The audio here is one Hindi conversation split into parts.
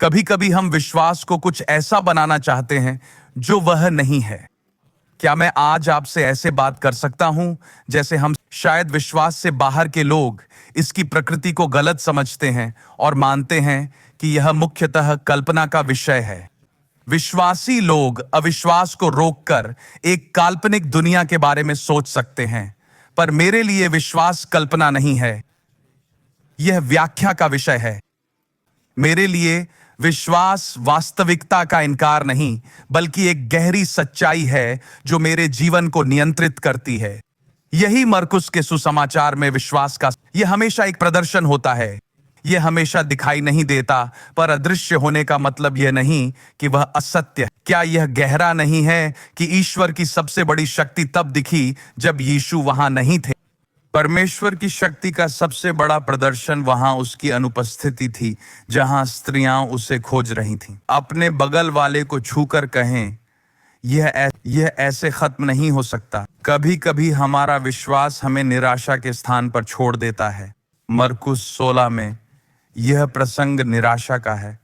कभी कभी हम विश्वास को कुछ ऐसा बनाना चाहते हैं जो वह नहीं है। क्या मैं आज आपसे ऐसे बात कर सकता हूं जैसे हम शायद विश्वास से बाहर के लोग इसकी प्रकृति को गलत समझते हैं और मानते हैं कि यह मुख्यतः कल्पना का विषय है। विश्वासी लोग अविश्वास को रोककर एक काल्पनिक दुनिया के बारे में सोच सकते हैं, पर मेरे लिए विश्वास कल्पना नहीं है, यह व्याख्या का विषय है। मेरे लिए विश्वास वास्तविकता का इनकार नहीं, बल्कि एक गहरी सच्चाई है जो मेरे जीवन को नियंत्रित करती है। यही मरकुस के सुसमाचार में विश्वास का यह हमेशा एक प्रदर्शन होता है। यह हमेशा दिखाई नहीं देता, पर अदृश्य होने का मतलब यह नहीं कि वह असत्य है। क्या यह गहरा नहीं है कि ईश्वर की सबसे बड़ी शक्ति तब दिखी जब यीशु वहां नहीं थे? परमेश्वर की शक्ति का सबसे बड़ा प्रदर्शन वहां उसकी अनुपस्थिति थी, जहां स्त्रियां उसे खोज रही थीं। अपने बगल वाले को छूकर कहें, यह ऐसे खत्म नहीं हो सकता। कभी कभी हमारा विश्वास हमें निराशा के स्थान पर छोड़ देता है। मरकुस 16 में यह प्रसंग निराशा का है,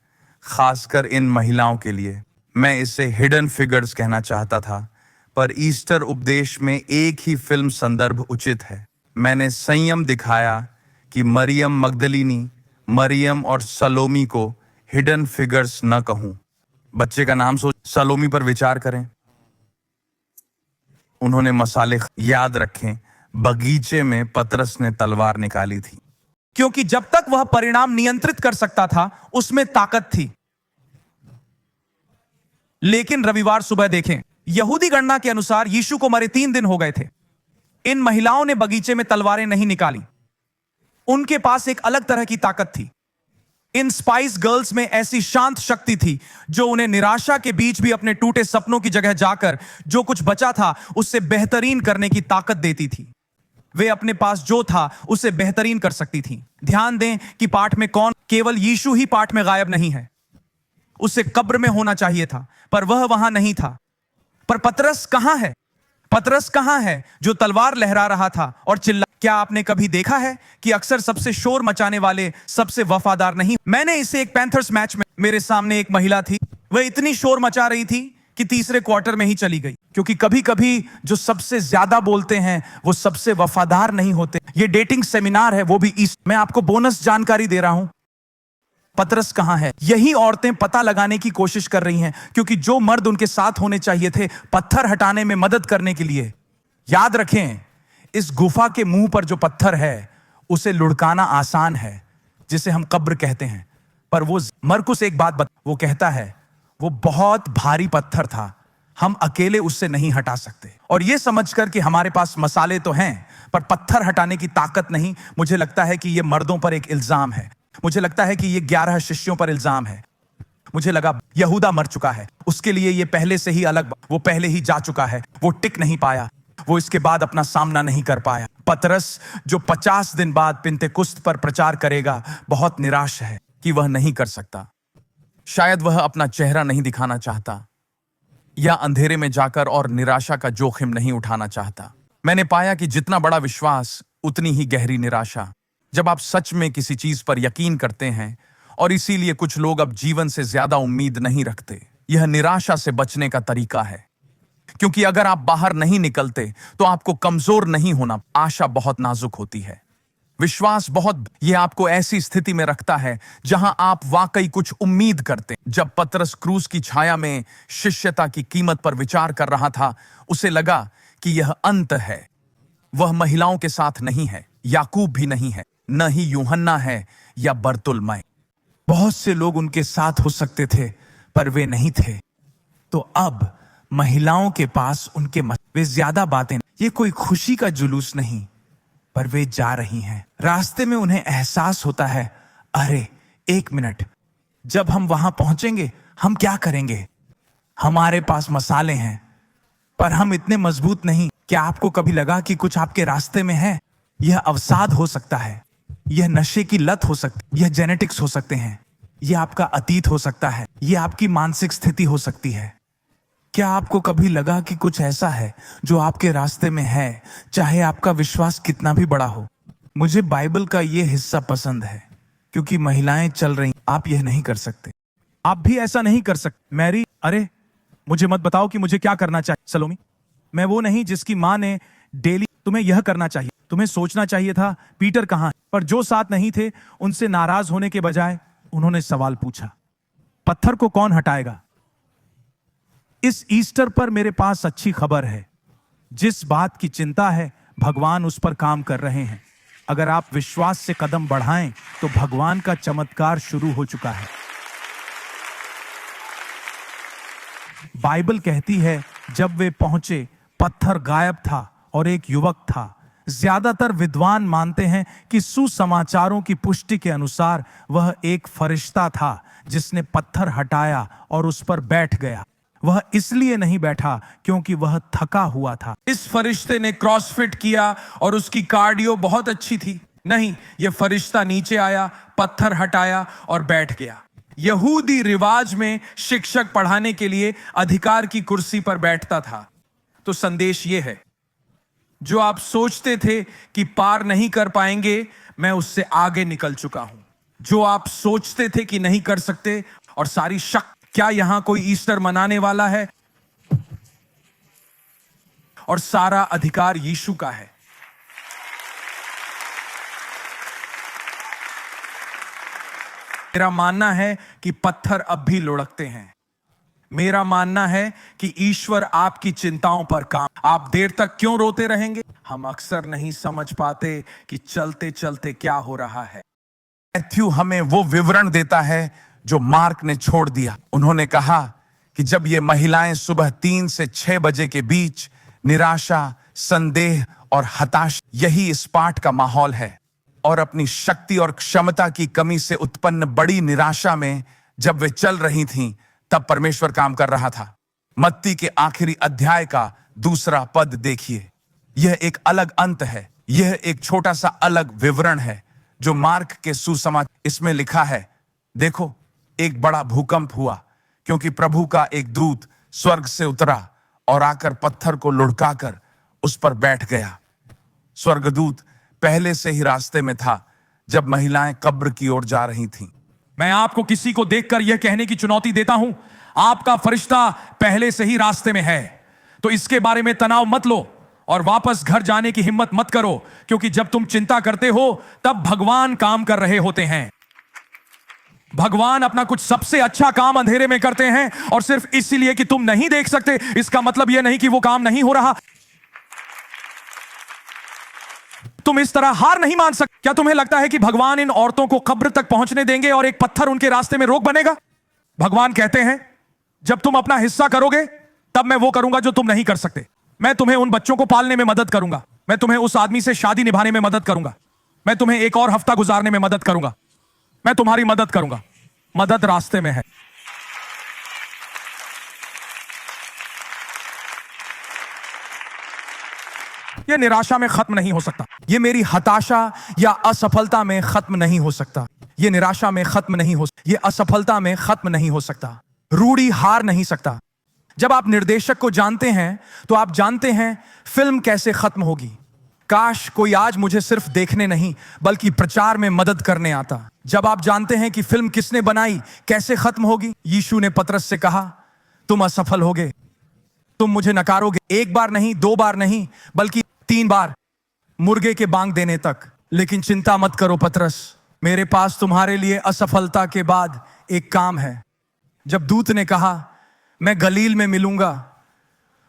खासकर इन महिलाओं के लिए। मैं इसे हिडन फिगर्स कहना चाहता था, पर ईस्टर उपदेश में एक ही फिल्म संदर्भ उचित है। मैंने संयम दिखाया कि मरियम मगदलिनी, मरियम और सलोमी को हिडन फिगर्स न कहूं। बच्चे का नाम सोच, सलोमी पर विचार करें। उन्होंने मसाले याद रखें, बगीचे में पतरस ने तलवार निकाली थी, क्योंकि जब तक वह परिणाम नियंत्रित कर सकता था उसमें ताकत थी। लेकिन रविवार सुबह देखें, यहूदी गणना के अनुसार यीशु को मरे 3 दिन हो गए थे। इन महिलाओं ने बगीचे में तलवारें नहीं निकाली। उनके पास एक अलग तरह की ताकत थी। इन स्पाइस गर्ल्स में ऐसी शांत शक्ति थी जो उन्हें निराशा के बीच भी अपने टूटे सपनों की जगह जाकर जो कुछ बचा था उससे बेहतरीन करने की ताकत देती थी। वे अपने पास जो था उसे बेहतरीन कर सकती थी। ध्यान दें कि पाठ में केवल यीशु ही पाठ में गायब नहीं है। उसे कब्र में होना चाहिए था, पर वह वहां नहीं था। पर पतरस कहां है? पतरस कहां है जो तलवार लहरा रहा था और चिल्ला? क्या आपने कभी देखा है कि अक्सर सबसे शोर मचाने वाले सबसे वफादार नहीं? मैंने इसे एक पैंथर्स मैच में, मेरे सामने एक महिला थी, वह इतनी शोर मचा रही थी कि तीसरे क्वार्टर में ही चली गई। क्योंकि कभी कभी जो सबसे ज्यादा बोलते हैं वो सबसे वफादार नहीं होते। ये डेटिंग सेमिनार है, वो भी मैं आपको बोनस जानकारी दे रहा हूं। पतरस कहां है? यही औरतें पता लगाने की कोशिश कर रही हैं, क्योंकि जो मर्द उनके साथ होने चाहिए थे पत्थर हटाने में मदद करने के लिए। याद रखें, इस गुफा के मुंह पर जो पत्थर है उसे लुढ़काना आसान है, जिसे हम कब्र कहते हैं। पर वो मरकुस एक बात वो कहता है, वो बहुत भारी पत्थर था, हम अकेले उससे नहीं हटा सकते। और ये समझकर कि हमारे पास मसाले तो हैं पर पत्थर हटाने की ताकत नहीं, मुझे लगता है कि ये मर्दों पर एक इल्जाम है। मुझे लगता है कि ये 11 शिष्यों पर इल्जाम है। मुझे लगा यहूदा मर चुका है, उसके लिए ये पहले से ही अलग, वो पहले ही जा चुका है, वो टिक नहीं पाया, वो इसके बाद अपना सामना नहीं कर पाया। पतरस जो 50 दिन बाद पिंतेकुस्त पर प्रचार करेगा, बहुत निराश है कि वह नहीं कर सकता। शायद वह अपना चेहरा नहीं दिखाना चाहता, या अंधेरे में जाकर और निराशा का जोखिम नहीं उठाना चाहता। मैंने पाया कि जितना बड़ा विश्वास उतनी ही गहरी निराशा। जब आप सच में किसी चीज पर यकीन करते हैं और इसीलिए कुछ लोग अब जीवन से ज्यादा उम्मीद नहीं रखते, यह निराशा से बचने का तरीका है। क्योंकि अगर आप बाहर नहीं निकलते तो आपको कमजोर नहीं होना। आशा बहुत नाजुक होती है, विश्वास यह आपको ऐसी स्थिति में रखता है जहां आप वाकई कुछ उम्मीद करते हैं। जब पतरस क्रूस की छाया में शिष्यता की कीमत पर विचार कर रहा था, उसे लगा कि यह अंत है। वह महिलाओं के साथ नहीं है, याकूब भी नहीं है, न ही यूहन्ना है या बर्तुलमै। बहुत से लोग उनके साथ हो सकते थे पर वे नहीं थे। तो अब महिलाओं के पास वे ज्यादा बातें, ये कोई खुशी का जुलूस नहीं, पर वे जा रही हैं। रास्ते में उन्हें एहसास होता है, अरे 1 मिनट, जब हम वहां पहुंचेंगे हम क्या करेंगे? हमारे पास मसाले हैं पर हम इतने मजबूत नहीं। क्या आपको कभी लगा कि कुछ आपके रास्ते में है? यह अवसाद हो सकता है, यह नशे की लत हो सकती, यह जेनेटिक्स हो सकते हैं, यह आपका अतीत हो सकता है, यह आपकी मानसिक स्थिति हो सकती है। क्या आपको कभी लगा कि कुछ ऐसा है जो आपके रास्ते में है, चाहे आपका विश्वास कितना भी बड़ा हो? मुझे बाइबल का यह हिस्सा पसंद है, क्योंकि महिलाएं चल रही, आप यह नहीं कर सकते। आप भी ऐसा नहीं कर सकते। मैरी, अरे मुझे मत बताओ कि मुझे क्या करना चाहिए। सलोमी, मैं वो नहीं जिसकी मां ने डेली तुम्हें यह करना चाहिए। तुम्हें सोचना चाहिए था पीटर कहां है। पर जो साथ नहीं थे उनसे नाराज होने के बजाय उन्होंने सवाल पूछा, पत्थर को कौन हटाएगा? इस ईस्टर पर मेरे पास अच्छी खबर है। जिस बात की चिंता है भगवान उस पर काम कर रहे हैं। अगर आप विश्वास से कदम बढ़ाएं तो भगवान का चमत्कार शुरू हो चुका है। बाइबल कहती है जब वे पहुंचे पत्थर गायब था और एक युवक था। ज्यादातर विद्वान मानते हैं कि सुसमाचारों की पुष्टि के अनुसार वह एक फरिश्ता था जिसने पत्थर हटाया और उस पर बैठ गया। वह इसलिए नहीं बैठा क्योंकि वह थका हुआ था। इस फरिश्ते ने क्रॉसफिट किया और उसकी कार्डियो बहुत अच्छी थी। नहीं, यह फरिश्ता नीचे आया, पत्थर हटाया और बैठ गया। यहूदी रिवाज में शिक्षक पढ़ाने के लिए अधिकार की कुर्सी पर बैठता था। तो संदेश यह है, जो आप सोचते थे कि पार नहीं कर पाएंगे, मैं उससे आगे निकल चुका हूं। जो आप सोचते थे कि नहीं कर सकते और सारी शक। क्या यहां कोई ईस्टर मनाने वाला है? और सारा अधिकार यीशु का है। मेरा मानना है कि पत्थर अब भी लुढ़कते हैं। मेरा मानना है कि ईश्वर आपकी चिंताओं पर काम। आप देर तक क्यों रोते रहेंगे? हम अक्सर नहीं समझ पाते कि चलते चलते क्या हो रहा है। मैथ्यू हमें वो विवरण देता है जो मार्क ने छोड़ दिया। उन्होंने कहा कि जब ये महिलाएं सुबह 3 से 6 बजे के बीच निराशा, संदेह और हताशा, यही इस पाठ का माहौल है। और अपनी शक्ति और क्षमता की कमी से उत्पन्न बड़ी निराशा में जब वे चल रही थीं, तब परमेश्वर काम कर रहा था। मत्ती के आखिरी अध्याय का 2 पद देखिए। यह एक अलग अंत है। यह एक छोटा सा अलग विवरण है जो मार्क के सुसमाचार। इसमें लिखा है, देखो एक बड़ा भूकंप हुआ क्योंकि प्रभु का एक दूत स्वर्ग से उतरा और आकर पत्थर को लुढ़काकर उस पर बैठ गया। स्वर्गदूत पहले से ही रास्ते में था जब महिलाएं कब्र की ओर जा रही थीं। मैं आपको किसी को देखकर यह कहने की चुनौती देता हूं, आपका फरिश्ता पहले से ही रास्ते में है। तो इसके बारे में तनाव मत लो और वापस घर जाने की हिम्मत मत करो, क्योंकि जब तुम चिंता करते हो तब भगवान काम कर रहे होते हैं। भगवान अपना कुछ सबसे अच्छा काम अंधेरे में करते हैं, और सिर्फ इसलिए कि तुम नहीं देख सकते, इसका मतलब यह नहीं कि वो काम नहीं हो रहा। तुम इस तरह हार नहीं मान सकते। क्या तुम्हें लगता है कि भगवान इन औरतों को कब्र तक पहुंचने देंगे और एक पत्थर उनके रास्ते में रोक बनेगा? भगवान कहते हैं जब तुम अपना हिस्सा करोगे तब मैं वो करूंगा जो तुम नहीं कर सकते। मैं तुम्हें उन बच्चों को पालने में मदद करूंगा। मैं तुम्हें उस आदमी से शादी निभाने में मदद करूंगा। मैं तुम्हें एक और हफ्ता गुजारने में मदद करूंगा। मैं तुम्हारी मदद करूंगा। मदद रास्ते में है। यह निराशा में खत्म नहीं हो सकता। यह मेरी हताशा या असफलता में खत्म नहीं हो सकता। यह निराशा में खत्म नहीं हो, यह असफलता में खत्म नहीं हो सकता। रूढ़ी हार नहीं सकता। जब आप निर्देशक को जानते हैं तो आप जानते हैं फिल्म कैसे खत्म होगी। काश कोई आज मुझे सिर्फ देखने नहीं बल्कि प्रचार में मदद करने आता। जब आप जानते हैं कि फिल्म किसने बनाई, कैसे खत्म होगी। यीशु ने पतरस से कहा, तुम असफल होगे, तुम मुझे नकारोगे। 1 बार नहीं, 2 बार नहीं, बल्कि 3 बार, मुर्गे के बांग देने तक। लेकिन चिंता मत करो पतरस, मेरे पास तुम्हारे लिए असफलता के बाद एक काम है। जब दूत ने कहा मैं गलील में मिलूंगा,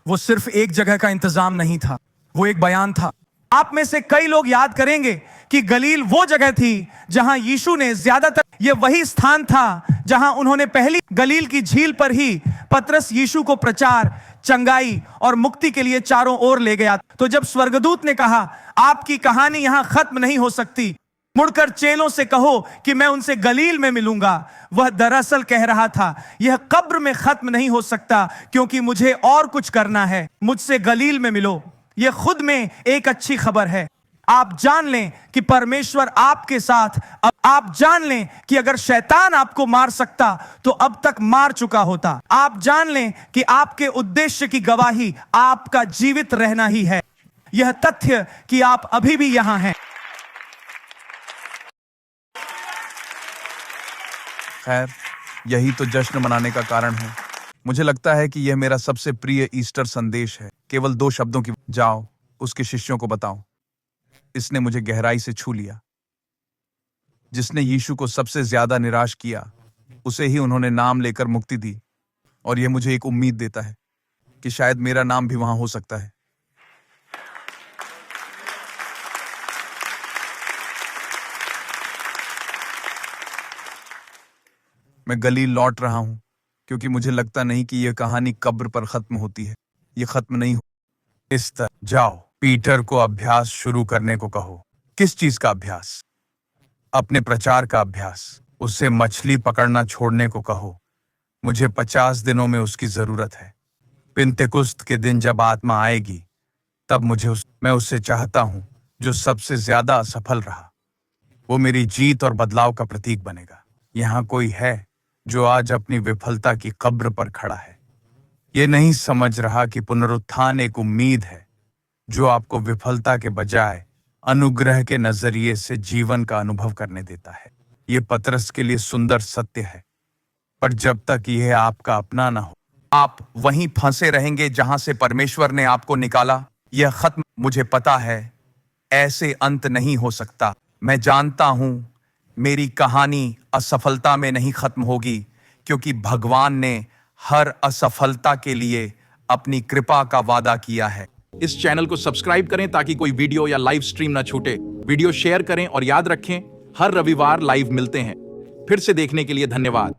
वो सिर्फ एक जगह का इंतजाम नहीं था, वो एक बयान था। आप में से कई लोग याद करेंगे कि गलील वो जगह थी जहां यीशु ने ज्यादातर, ये वही स्थान था जहां उन्होंने पहली गलील की झील पर ही पतरस यीशु को प्रचार, चंगाई और मुक्ति के लिए चारों ओर ले गया। तो जब स्वर्गदूत ने कहा आपकी कहानी यहां खत्म नहीं हो सकती, मुड़कर चेलों से कहो कि मैं उनसे गलील में मिलूंगा, वह दरअसल कह रहा था यह कब्र में खत्म नहीं हो सकता क्योंकि मुझे और कुछ करना है। मुझसे गलील में मिलो। यह खुद में एक अच्छी खबर है। आप जान लें कि परमेश्वर आपके साथ। अब आप जान लें कि अगर शैतान आपको मार सकता तो अब तक मार चुका होता। आप जान लें कि आपके उद्देश्य की गवाही आपका जीवित रहना ही है। यह तथ्य कि आप अभी भी यहां हैं। खैर, यही तो जश्न मनाने का कारण है। मुझे लगता है कि यह मेरा सबसे प्रिय ईस्टर संदेश है। केवल 2 शब्दों की, जाओ उसके शिष्यों को बताओ। इसने मुझे गहराई से छू लिया। जिसने यीशु को सबसे ज्यादा निराश किया, उसे ही उन्होंने नाम लेकर मुक्ति दी। और यह मुझे एक उम्मीद देता है कि शायद मेरा नाम भी वहां हो सकता है। मैं गलील लौट रहा हूं क्योंकि मुझे लगता नहीं कि यह कहानी कब्र पर खत्म होती है। यह खत्म नहीं हो इस तरह। जाओ पीटर को अभ्यास शुरू करने को कहो। किस चीज का अभ्यास? अपने प्रचार का अभ्यास। उसे मछली पकड़ना छोड़ने को कहो। मुझे 50 दिनों में उसकी जरूरत है। पिंतेकुस्त के दिन जब आत्मा आएगी, तब मैं उससे चाहता हूं जो सबसे ज्यादा असफल रहा। वो मेरी जीत और बदलाव का प्रतीक बनेगा। यहां कोई है जो आज अपनी विफलता की कब्र पर खड़ा है। ये नहीं समझ रहा कि पुनरुत्थान एक उम्मीद है जो आपको विफलता के बजाय अनुग्रह के नजरिए से जीवन का अनुभव करने देता है। ये पतरस के लिए सुंदर सत्य है, पर जब तक यह आपका अपना ना हो, आप वहीं फंसे रहेंगे जहां से परमेश्वर ने आपको निकाला। यह खत्म, मुझे पता है, ऐसे अंत नहीं हो सकता। मैं जानता हूं मेरी कहानी असफलता में नहीं खत्म होगी, क्योंकि भगवान ने हर असफलता के लिए अपनी कृपा का वादा किया है। इस चैनल को सब्सक्राइब करें ताकि कोई वीडियो या लाइव स्ट्रीम ना छूटे। वीडियो शेयर करें और याद रखें, हर रविवार लाइव मिलते हैं। फिर से देखने के लिए धन्यवाद।